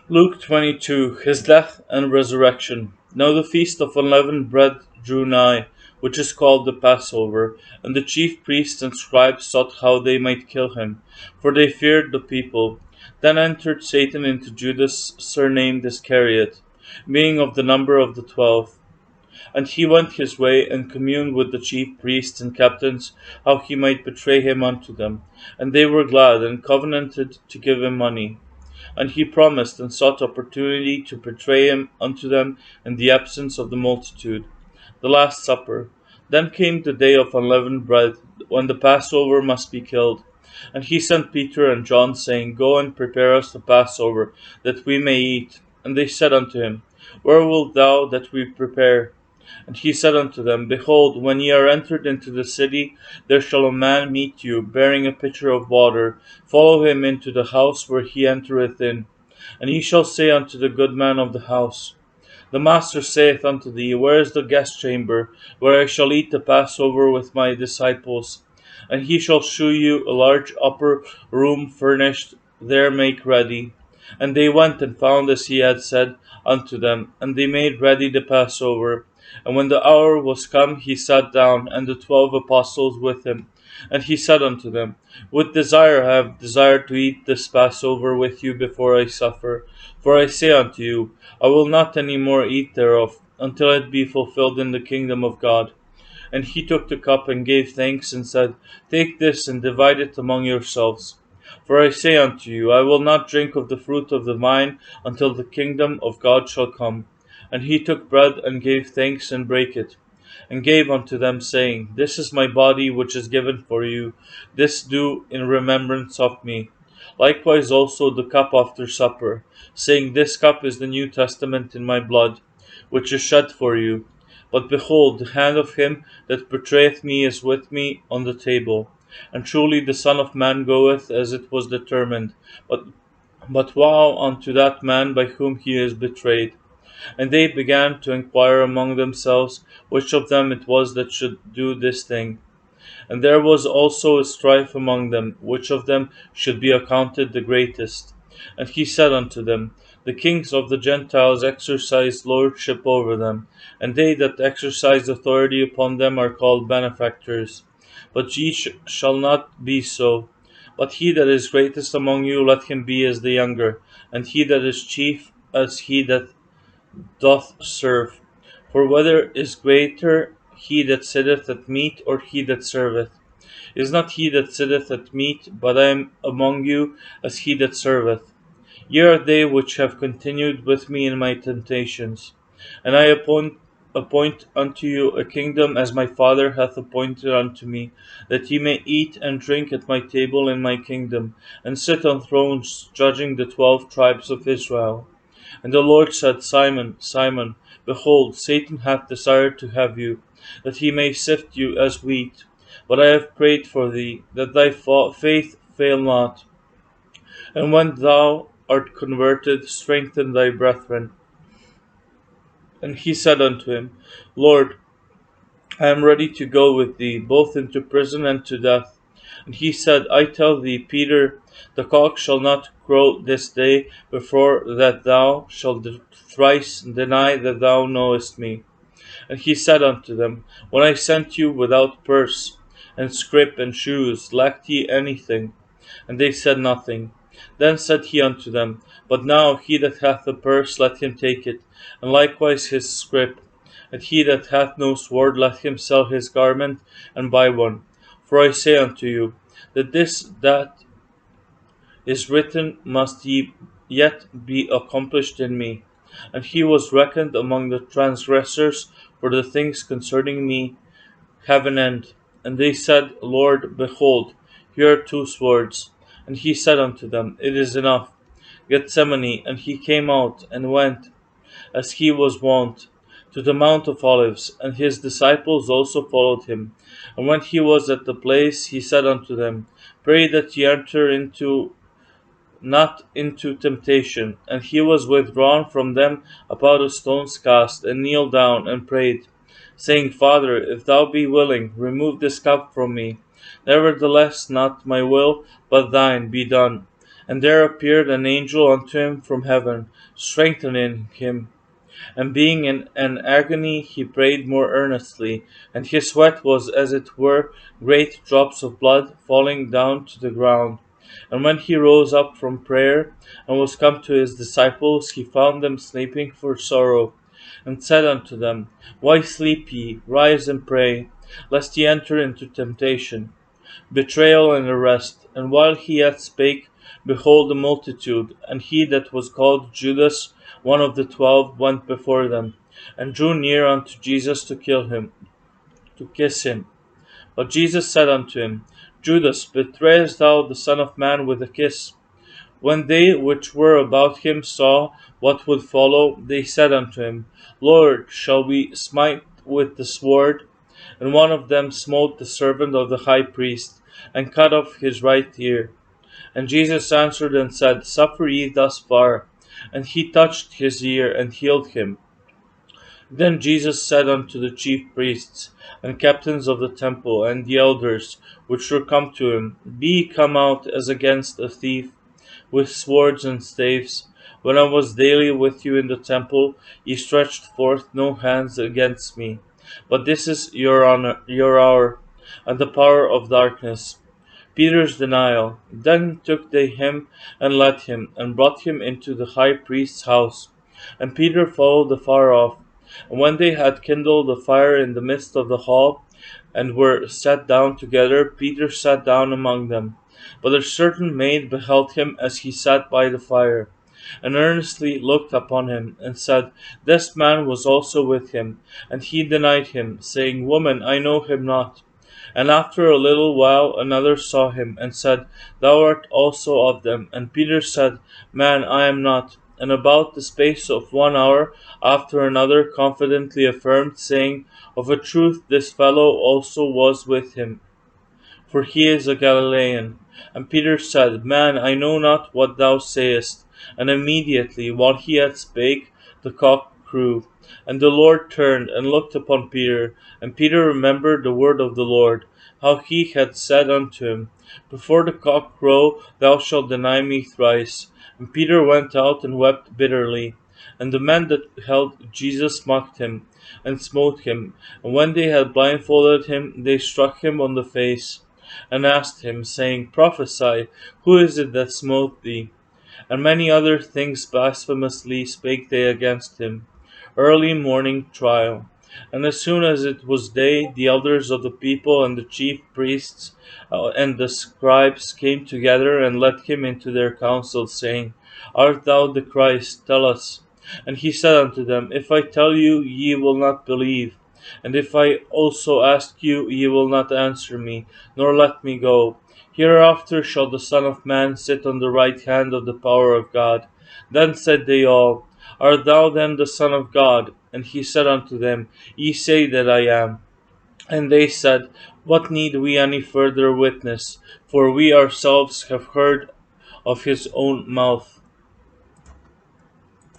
Luke 22. His death and resurrection. Now the feast of unleavened bread drew nigh, which is called the Passover, and the chief priests and scribes sought how they might kill him, for they feared the people. Then entered Satan into Judas, surnamed Iscariot, being of the number of the 12. And he went his way, and communed with the chief priests and captains, how he might betray him unto them. And they were glad, and covenanted to give him money. And he promised and sought opportunity to betray him unto them in the absence of the multitude. The Last Supper. Then came the day of unleavened bread, when the Passover must be killed. And he sent Peter and John, saying, Go and prepare us the Passover, that we may eat. And they said unto him, Where wilt thou that we prepare? And he said unto them, Behold, when ye are entered into the city, there shall a man meet you, bearing a pitcher of water. Follow him into the house where he entereth in. And ye shall say unto the good man of the house, The master saith unto thee, Where is the guest chamber, where I shall eat the Passover with my disciples? And he shall shew you a large upper room furnished, there make ready. And they went and found as he had said unto them, and they made ready the Passover. And when the hour was come, he sat down, and the 12 apostles with him. And he said unto them, With desire I have desired to eat this Passover with you before I suffer. For I say unto you, I will not any more eat thereof, until it be fulfilled in the kingdom of God. And he took the cup and gave thanks, and said, Take this and divide it among yourselves. For I say unto you, I will not drink of the fruit of the vine until the kingdom of God shall come. And he took bread and gave thanks and brake it, and gave unto them, saying, This is my body which is given for you. This do in remembrance of me. Likewise also the cup after supper, saying, This cup is the New Testament in my blood, which is shed for you. But behold, the hand of him that betrayeth me is with me on the table. And truly the Son of Man goeth as it was determined, but woe unto that man by whom he is betrayed. And they began to inquire among themselves which of them it was that should do this thing. And there was also a strife among them, which of them should be accounted the greatest. And he said unto them, The kings of the Gentiles exercise lordship over them, and they that exercise authority upon them are called benefactors. But ye shall not be so. But he that is greatest among you, let him be as the younger, and he that is chief as he that doth serve. For whether is greater, he that sitteth at meat, or he that serveth? Is not he that sitteth at meat, but I am among you as he that serveth. Ye are they which have continued with me in my temptations. And I appoint unto you a kingdom, as my Father hath appointed unto me, that ye may eat and drink at my table in my kingdom, and sit on thrones judging the 12 tribes of Israel. And the Lord said, Simon, Simon, behold, Satan hath desired to have you, that he may sift you as wheat. But I have prayed for thee, that thy faith fail not. And when thou art converted, strengthen thy brethren. And he said unto him, Lord, I am ready to go with thee, both into prison and to death. And he said, I tell thee, Peter, the cock shall not crow this day before that thou shalt thrice deny that thou knowest me. And he said unto them, When I sent you without purse, and scrip, and shoes, lacked ye anything? And they said nothing. Then said he unto them, But now he that hath a purse, let him take it, and likewise his scrip. And he that hath no sword, let him sell his garment, and buy one. For I say unto you, that is written must yet be accomplished in me. And he was reckoned among the transgressors, for the things concerning me have an end. And they said, Lord, behold, here are 2 swords. And he said unto them, It is enough. Gethsemane. And he came out, and went, as he was wont, to the Mount of Olives, and his disciples also followed him. And when he was at the place, he said unto them, Pray that ye enter not into temptation. And he was withdrawn from them about a stone's cast, and kneeled down, and prayed, saying, Father, if thou be willing, remove this cup from me. Nevertheless, not my will, but thine, be done. And there appeared an angel unto him from heaven, strengthening him. And being in an agony, he prayed more earnestly, and his sweat was as it were great drops of blood falling down to the ground. And when he rose up from prayer, and was come to his disciples, he found them sleeping for sorrow, and said unto them, Why sleep ye? Rise and pray, lest ye enter into temptation. Betrayal and arrest. And while he yet spake, behold, a multitude, and he that was called Judas, one of the 12, went before them, and drew near unto Jesus to kill him, to kiss him. But Jesus said unto him, Judas, betrayest thou the Son of Man with a kiss? When they which were about him saw what would follow, they said unto him, Lord, shall we smite with the sword? And one of them smote the servant of the high priest, and cut off his right ear. And Jesus answered and said, Suffer ye thus far. And he touched his ear, and healed him. Then Jesus said unto the chief priests, and captains of the temple, and the elders, which were come to him, Be ye come out as against a thief, with swords and staves? When I was daily with you in the temple, ye stretched forth no hands against me. But this is your hour, and the power of darkness. Peter's denial. Then took they him, and led him, and brought him into the high priest's house. And Peter followed afar off. And when they had kindled a fire in the midst of the hall, and were sat down together, Peter sat down among them. But a certain maid beheld him as he sat by the fire, and earnestly looked upon him, and said, This man was also with him. And he denied him, saying, Woman, I know him not. And after a little while another saw him, and said, Thou art also of them. And Peter said, Man, I am not. And about the space of 1 hour after another confidently affirmed, saying, Of a truth this fellow also was with him, for he is a Galilean. And Peter said, Man, I know not what thou sayest. And immediately, while he yet spake, the cock crew. And the Lord turned and looked upon Peter. And Peter remembered the word of the Lord, how he had said unto him, Before the cock crow, thou shalt deny me thrice. And Peter went out and wept bitterly. And the men that held Jesus mocked him, and smote him. And when they had blindfolded him, they struck him on the face, and asked him, saying, Prophesy, who is it that smote thee? And many other things blasphemously spake they against him. Early morning trial. And as soon as it was day, the elders of the people and the chief priests and the scribes came together and led him into their council, saying, Art thou the Christ? Tell us. And he said unto them, If I tell you, ye will not believe. And if I also ask you, ye will not answer me, nor let me go. Hereafter shall the Son of Man sit on the right hand of the power of God. Then said they all, Art thou then the Son of God? And he said unto them, Ye say that I am. And they said, What need we any further witness? For we ourselves have heard of his own mouth.